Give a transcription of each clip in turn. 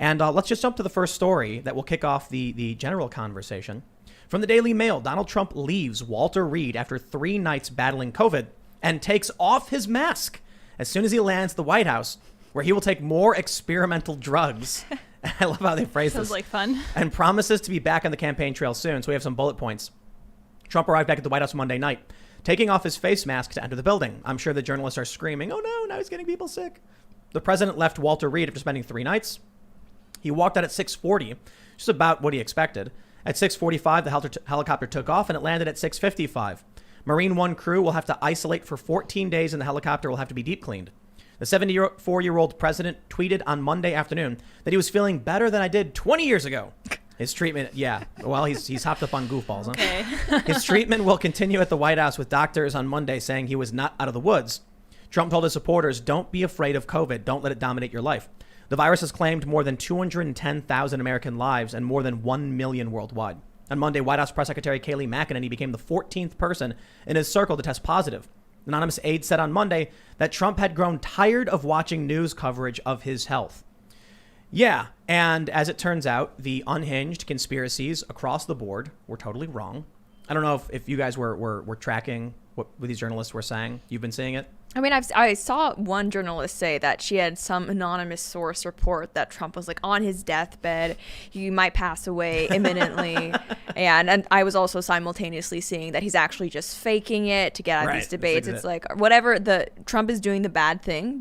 And let's just jump to the first story that will kick off the general conversation. From the Daily Mail, Donald Trump leaves Walter Reed after 3 nights battling COVID and takes off his mask as soon as he lands at the White House, where he will take more experimental drugs. I love how they phrase this. Sounds like fun. And promises to be back on the campaign trail soon. So we have some bullet points. Trump arrived back at the White House Monday night, taking off his face mask to enter the building. I'm sure the journalists are screaming, "Oh no, now he's getting people sick." The president left Walter Reed after spending 3 nights. He walked out at 6:40, just about what he expected. At 6:45, the helicopter took off and it landed at 6:55. Marine One crew will have to isolate for 14 days and the helicopter will have to be deep cleaned. The 74-year-old president tweeted on Monday afternoon that he was feeling better than I did 20 years ago. His treatment, well, he's hopped up on goofballs, huh? Okay. His treatment will continue at the White House with doctors on Monday saying he was not out of the woods. Trump told his supporters, "Don't be afraid of COVID. Don't let it dominate your life." The virus has claimed more than 210,000 American lives and more than 1 million worldwide. On Monday, White House Press Secretary Kayleigh McEnany became the 14th person in his circle to test positive. An anonymous aide said on Monday that Trump had grown tired of watching news coverage of his health. Yeah, and as it turns out, the unhinged conspiracies across the board were totally wrong. I don't know if you guys were tracking what these journalists were saying. You've been seeing it? I mean, I saw one journalist say that she had some anonymous source report that Trump was like on his deathbed. He might pass away imminently. and I was also simultaneously seeing that he's actually just faking it to get out of these debates. It's like whatever Trump is doing the bad thing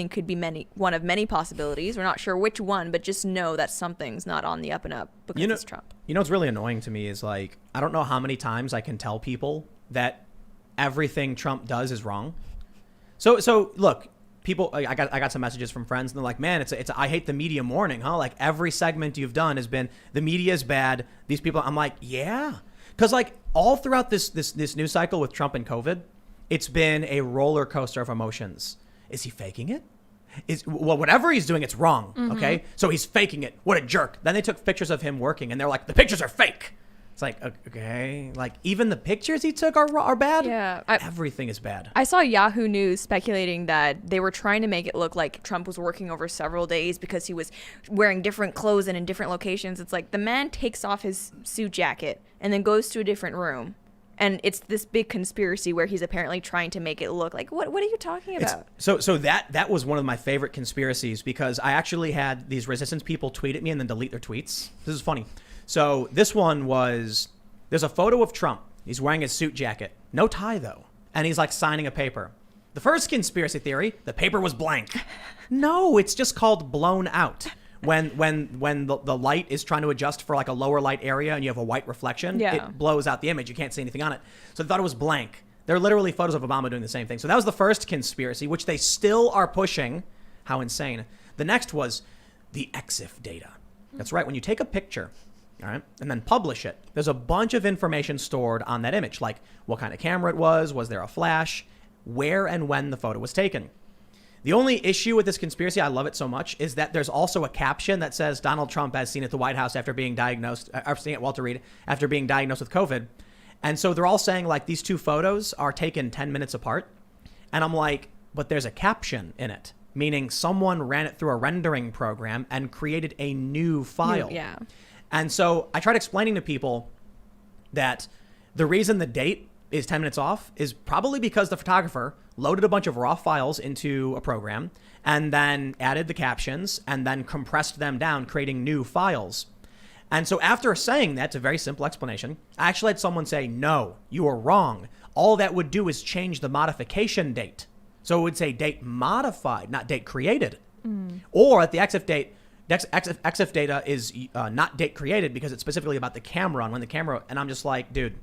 could be one of many possibilities. We're not sure which one, but just know that something's not on the up and up because it's Trump. You know what's really annoying to me is like, I don't know how many times I can tell people that everything Trump does is wrong. So look, people, I got some messages from friends and they're like, "Man, it's I hate the media morning, huh? Like every segment you've done has been the media is bad. These people," I'm like, yeah, because like all throughout this news cycle with Trump and COVID, it's been a roller coaster of emotions. Is he faking it? Whatever he's doing, it's wrong. Mm-hmm. Okay, so he's faking it. What a jerk. Then they took pictures of him working and they're like, the pictures are fake. It's like, okay, like even the pictures he took are bad. Yeah. Everything is bad. I saw Yahoo News speculating that they were trying to make it look like Trump was working over several days because he was wearing different clothes and in different locations. It's like the man takes off his suit jacket and then goes to a different room. And it's this big conspiracy where he's apparently trying to make it look like, what are you talking about? So that was one of my favorite conspiracies because I actually had these resistance people tweet at me and then delete their tweets. This is funny. So this one was, there's a photo of Trump. He's wearing his suit jacket. No tie, though. And he's like signing a paper. The first conspiracy theory, the paper was blank. No, it's just called blown out. When the light is trying to adjust for like a lower light area and you have a white reflection, it blows out the image. You can't see anything on it. So they thought it was blank. There are literally photos of Obama doing the same thing. So that was the first conspiracy, which they still are pushing. How insane. The next was the EXIF data. That's right. When you take a picture, all right, and then publish it, there's a bunch of information stored on that image, like what kind of camera it was there a flash, where and when the photo was taken. The only issue with this conspiracy, I love it so much, is that there's also a caption that says Donald Trump as seen at the White House after being diagnosed, or seen at Walter Reed after being diagnosed with COVID. And so they're all saying like these two photos are taken 10 minutes apart. And I'm like, but there's a caption in it, meaning someone ran it through a rendering program and created a new file. Yeah. And so I tried explaining to people that the reason the date is 10 minutes off is probably because the photographer loaded a bunch of raw files into a program and then added the captions and then compressed them down, creating new files. And so after saying that, it's a very simple explanation. I actually had someone say, "No, you are wrong. All that would do is change the modification date. So it would say date modified, not date created." Or at the EXIF date, EXIF data is not date created because it's specifically about the camera and when the camera, and I'm just like, dude,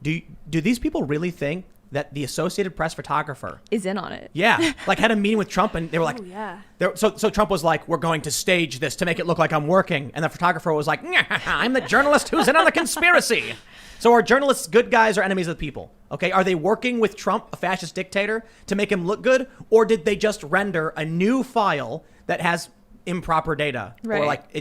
do these people really think that the Associated Press photographer is in on it? Yeah, like had a meeting with Trump and they were like, oh, yeah. So Trump was like, "We're going to stage this to make it look like I'm working," and the photographer was like, "I'm the journalist who's in on the conspiracy." So are journalists good guys or enemies of the people? Okay, are they working with Trump, a fascist dictator, to make him look good, or did they just render a new file that has improper data? Right. Or like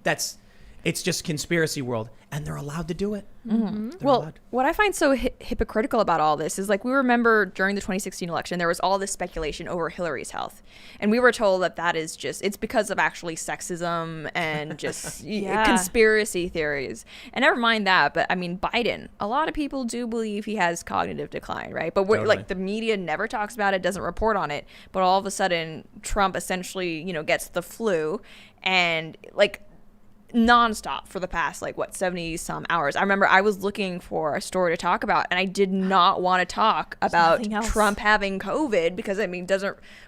that's It's just conspiracy world, and they're allowed to do it. Well, what I find so hypocritical about all this is, like, we remember during the 2016 election, there was all this speculation over Hillary's health. And we were told that is just, it's because of actually sexism and just conspiracy theories. And never mind that, but I mean, Biden, a lot of people do believe he has cognitive decline, right? But we're, like, the media never talks about it, doesn't report on it. But all of a sudden, Trump essentially, gets the flu and, like, nonstop for the past 70 some hours. I remember I was looking for a story to talk about, and I did not want to talk about Trump having COVID because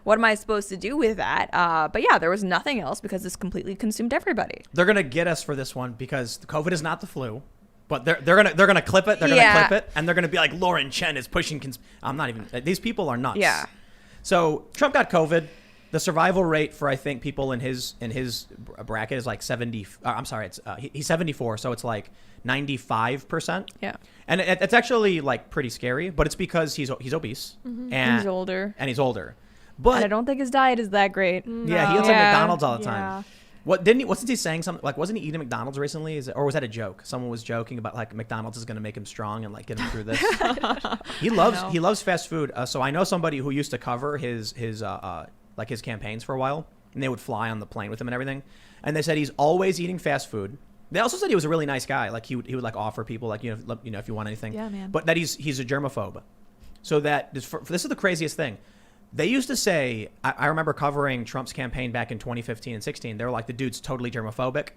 what am I supposed to do with that? But yeah, there was nothing else because this completely consumed everybody. They're gonna get us for this one because COVID is not the flu. But they're gonna clip it. They're gonna clip it, and they're gonna be like, Lauren Chen is pushing. I'm not even. These people are nuts. Yeah. So Trump got COVID. The survival rate for, I think, people in his bracket is like 70. I'm sorry, he's 74, so it's like 95%. Yeah, and it's actually like pretty scary, but it's because he's obese and he's older. But and I don't think his diet is that great. Yeah, he eats at McDonald's all the time. Wasn't he saying something like, wasn't he eating McDonald's recently? Or was that a joke? Someone was joking about like McDonald's is going to make him strong and like get him through this. He loves fast food. So I know somebody who used to cover his campaigns for a while, and they would fly on the plane with him and everything. And they said he's always eating fast food. They also said he was a really nice guy. Like he would like offer people like, if you want anything. Yeah, man. But that he's a germaphobe. So that this is the craziest thing. They used to say, I remember covering Trump's campaign back in 2015 and 16. They were like, the dude's totally germophobic.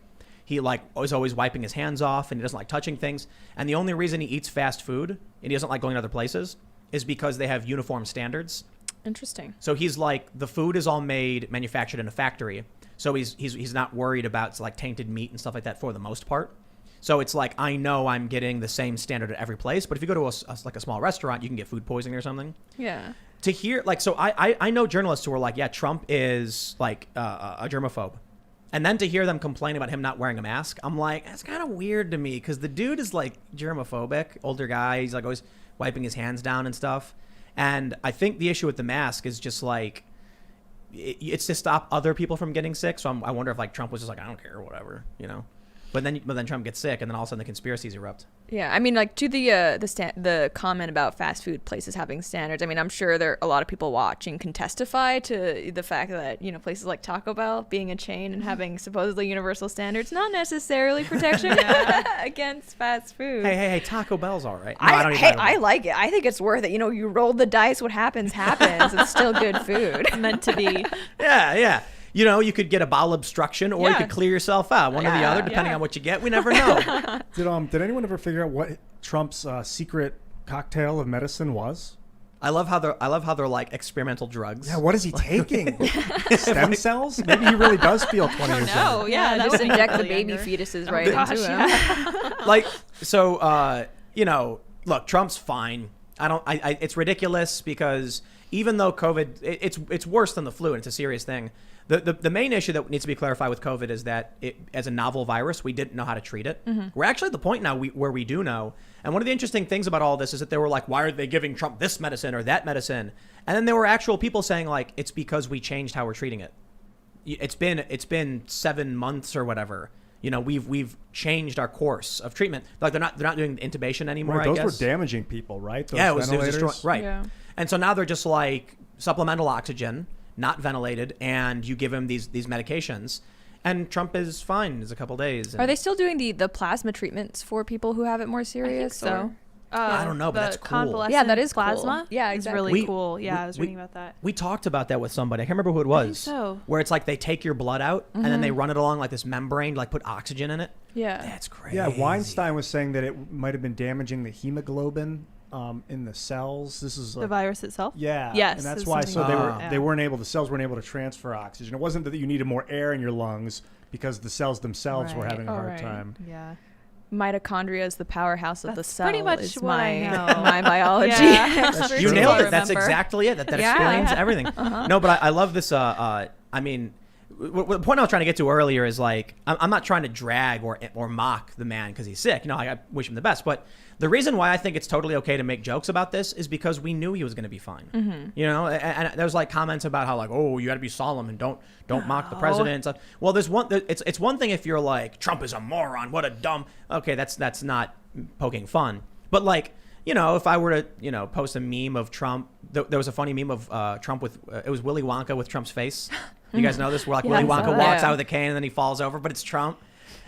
He was always wiping his hands off, and he doesn't like touching things. And the only reason he eats fast food and he doesn't like going to other places is because they have uniform standards. Interesting. So he's like, the food is all manufactured in a factory. So he's not worried about like tainted meat and stuff like that for the most part. So it's like, I know I'm getting the same standard at every place, but if you go to a small restaurant, you can get food poisoning or something. Yeah. To hear so I know journalists who are like, yeah, Trump is like a germaphobe. And then to hear them complain about him not wearing a mask, I'm like, that's kind of weird to me because the dude is like germophobic, older guy. He's like always wiping his hands down and stuff. And I think the issue with the mask is just like, it's to stop other people from getting sick. So I wonder if like Trump was just like, I don't care, whatever, But then Trump gets sick, and then all of a sudden the conspiracies erupt. Yeah, I mean, like to the comment about fast food places having standards. I mean, I'm sure there a lot of people watching can testify to the fact that places like Taco Bell being a chain and having supposedly universal standards not necessarily protection against fast food. Hey, Taco Bell's all right. No, I like it. I think it's worth it. You roll the dice. What happens. It's still good food. Meant to be. Yeah. You could get a bowel obstruction, or you could clear yourself out, one or the other, depending on what you get. We never know. Did anyone ever figure out what Trump's secret cocktail of medicine was? I love how they're like experimental drugs. Yeah, what is he taking? Stem cells? Maybe he really does feel 20 years No, younger. yeah, just inject the baby fetuses right into him. Look, Trump's fine. It's ridiculous because even though COVID, it's worse than the flu and it's a serious thing. The main issue that needs to be clarified with COVID is that as a novel virus, we didn't know how to treat it. Mm-hmm. We're actually at the point now where we do know. And one of the interesting things about all this is that they were like, why are they giving Trump this medicine or that medicine? And then there were actual people saying like, it's because we changed how we're treating it. It's been 7 months or whatever. We've changed our course of treatment. Like they're not doing intubation anymore. Right, I those guess. were damaging people, right? Those it was ventilators? right. Yeah. And so now they're just like supplemental oxygen, not ventilated, and you give him these medications, and Trump is fine. It's a couple days. Are they still doing the plasma treatments for people who have it more serious? I think so. I don't know, but that's cool. Convalescent Yeah, that is plasma. cool. Yeah, It's exactly. really cool. Yeah, I was reading about that. We talked about that with somebody. I can't remember who it was. I think so. Where it's like they take your blood out and then they run it along like this membrane, like put oxygen in it. Yeah. That's crazy. Yeah, Weinstein was saying that it might have been damaging the hemoglobin in the cells. This is The virus itself? Yeah. Yes, And that's it's why something they weren't able, the cells weren't able to transfer oxygen. It wasn't that you needed more air in your lungs because the cells themselves were Right. having a hard Right. time. Yeah. Mitochondria is the powerhouse of the That's cell. pretty much is what I my know. my biology. Yeah. That's You true. nailed I it. That's remember. exactly it. That Yeah. explains everything. No, but I love this. I mean, the point I was trying to get to earlier is like I'm not trying to drag or mock the man because he's sick. I wish him the best, but the reason why I think it's totally okay to make jokes about this is because we knew he was going to be fine. And there's like comments about how like, oh, you got to be solemn and don't mock the president and stuff. Well, there's one. It's one thing if you're like, Trump is a moron, what a dumb. Okay, that's not poking fun, but like. If I were to, post a meme of Trump, there was a funny meme of Trump with, it was Willy Wonka with Trump's face. You guys know this? Where like Willy Wonka walks out with a cane and then he falls over, but it's Trump.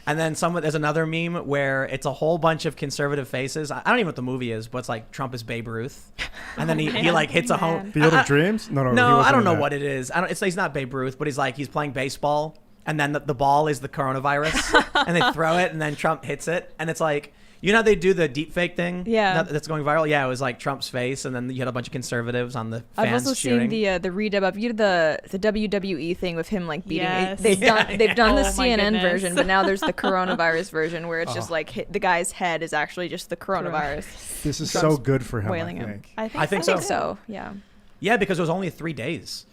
And then there's another meme where it's a whole bunch of conservative faces. I don't even know what the movie is, but it's like Trump is Babe Ruth. And then he like hits a home. Field of Dreams? No, I don't know what it is. He's not Babe Ruth, but he's playing baseball. And then the ball is the coronavirus. And they throw it and then Trump hits it. And it's like, how they do the deep fake thing? Yeah. That's going viral? Yeah, it was like Trump's face, and then you had a bunch of conservatives on the fans I've also cheering. seen the redub of the WWE thing with him like beating Yes. they've done the Oh my CNN goodness. version, but now there's the coronavirus version where it's just like the guy's head is actually just the coronavirus. This is so good for him, wailing I him. think. I think so. So, yeah. Yeah, because it was only 3 days.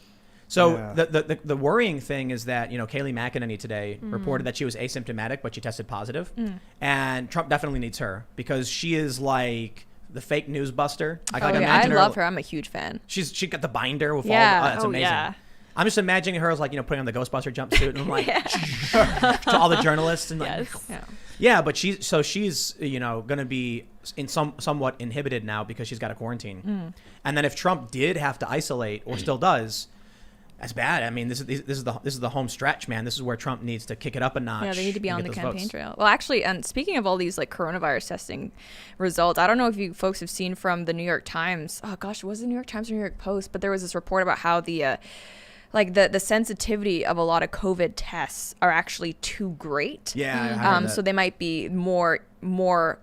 So Yeah. the worrying thing is that, Kayleigh McEnany today reported that she was asymptomatic, but she tested positive. And Trump definitely needs her because she is like the fake news buster. I imagine love her. I'm a huge fan. She got the binder with Yeah. all that's Oh, amazing. yeah. I'm just imagining her as like, putting on the Ghostbuster jumpsuit and like to all the journalists and like, Yes. Yeah. yeah, but she's going to be in somewhat inhibited now because she's got a quarantine. And then if Trump did have to isolate or still does, that's bad. I mean, this is the home stretch, man. This is where Trump needs to kick it up a notch. Yeah, they need to be and on get the those campaign votes. trail. Well, actually, and speaking of all these like coronavirus testing results, I don't know if you folks have seen from the New York Times. Oh gosh, was it the New York Times or New York Post? But there was this report about how the sensitivity of a lot of COVID tests are actually too great. Yeah, I heard that. So they might be more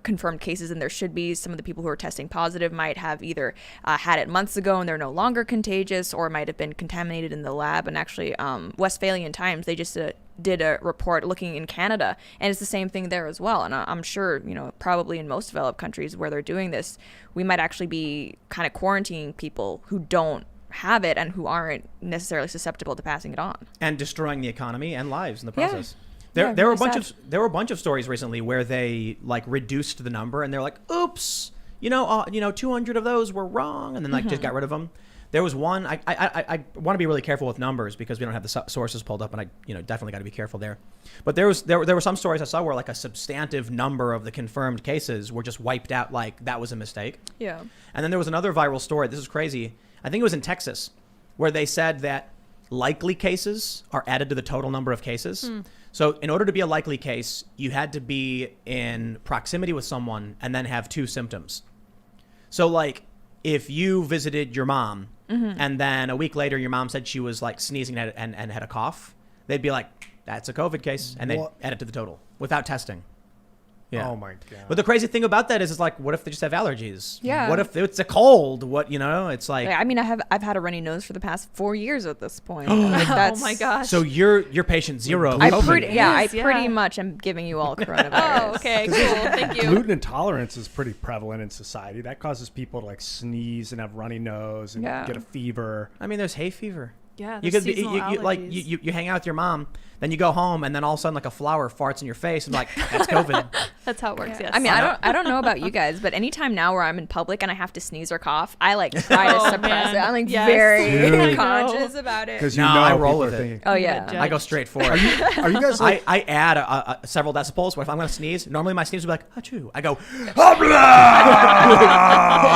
confirmed cases than there should be. Some of the people who are testing positive might have either had it months ago and they're no longer contagious, or might have been contaminated in the lab. And actually, Westphalian Times, they just did a report looking in Canada, and it's the same thing there as well. And I'm sure, probably in most developed countries where they're doing this, we might actually be kind of quarantining people who don't have it and who aren't necessarily susceptible to passing it on and destroying the economy and lives in the Yeah. process. Yeah, There were a really bunch sad. there were a bunch of stories recently where they like reduced the number and they're like, oops, 200 of those were wrong, and then like just got rid of them. There was one. I want to be really careful with numbers because we don't have the sources pulled up, and I definitely got to be careful there. But there were some stories I saw where like a substantive number of the confirmed cases were just wiped out, like that was a mistake. Yeah. And then there was another viral story. This is crazy. I think it was in Texas, where they said that likely cases are added to the total number of cases. So in order to be a likely case, you had to be in proximity with someone and then have 2 symptoms. So like if you visited your mom and then a week later your mom said she was like sneezing and had a cough, they'd be like, that's a COVID case, and they'd add it to the total without testing. Yeah. Oh my god. But the crazy thing about that is, it's like, what if they just have allergies? Yeah. What if it's a cold? It's like. I mean, I've had a runny nose for the past 4 years at this point. Like, that's, Oh my gosh. So you're patient zero. I COVID. pretty much am giving you all coronavirus. Oh, okay, cool. Thank you. Gluten intolerance is pretty prevalent in society. That causes people to like sneeze and have runny nose and Yeah. get a fever. I mean, there's hay fever. Yeah, You there's could be seasonal allergies. you hang out with your mom, then you go home, and then all of a sudden like a flower farts in your face, and like that's COVID. That's how it works. Yes. I mean, I don't know about you guys, but anytime now where I'm in public and I have to sneeze or cough, I like try to suppress man. it. I'm like Yes. very Dude. conscious about it. Because No, I roll people with are it. thinking. Oh I'm yeah. gonna I go judge. straight for it. Are you guys like? I add several decibels. But if I'm gonna sneeze, normally my sneeze would be like achoo. I go and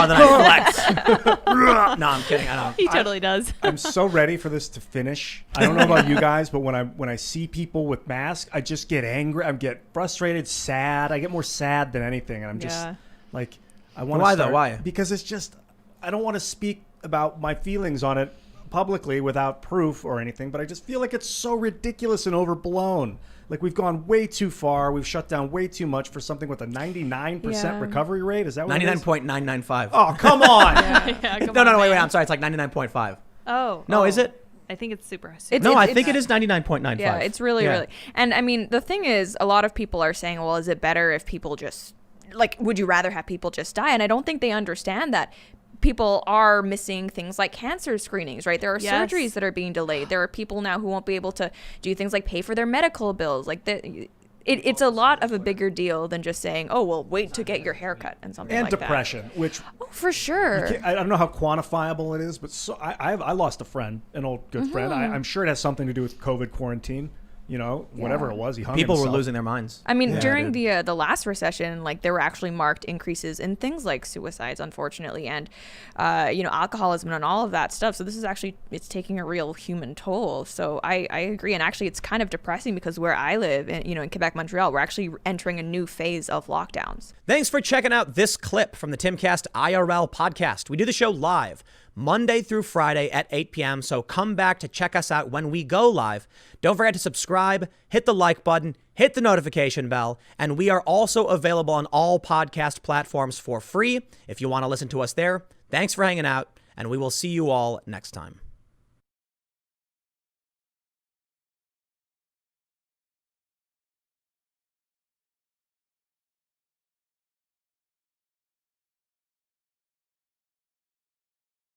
then I flex. No, I'm kidding. I don't. He totally does. I'm so ready for this to finish. I don't know about you guys, but when I see people with masks, I just get angry. I get frustrated, sad. I get more sad than anything, and I'm just Yeah. like, I want to. Why though? Why? Because it's just, I don't want to speak about my feelings on it publicly without proof or anything, but I just feel like it's so ridiculous and overblown. Like we've gone way too far. We've shut down way too much for something with a 99% Yeah. recovery rate. Is that what it is? 99.995. Oh, come on. Yeah, come No, on, wait. man. I'm sorry. It's like 99.5. Oh. No, oh. is it? I think it's super. It's- No, I it's- think it is 99.95. Yeah, it's really, Yeah. really. And I mean, the thing is, a lot of people are saying, well, is it better if people just, like, would you rather have people just die? And I don't think they understand that people are missing things like cancer screenings, right? There are Yes. surgeries that are being delayed. There are people now who won't be able to do things like pay for their medical bills. Like it's a lot of a bigger deal than just saying, oh, well, wait to get your haircut and something And like depression, which that. Oh, for sure. I don't know how quantifiable it is, but I lost a friend, an old good friend. I'm sure it has something to do with COVID quarantine. You know, whatever it was, he hung People were himself. losing their minds. I mean, Yeah, during dude. the last recession, like there were actually marked increases in things like suicides, unfortunately, and alcoholism and all of that stuff. So this is actually, it's taking a real human toll. So I agree, and actually, it's kind of depressing because where I live, in Quebec, Montreal, we're actually entering a new phase of lockdowns. Thanks for checking out this clip from the Timcast IRL podcast. We do the show live Monday through Friday at 8 p.m. So come back to check us out when we go live. Don't forget to subscribe, hit the like button, hit the notification bell, and we are also available on all podcast platforms for free if you want to listen to us there. Thanks for hanging out, and we will see you all next time.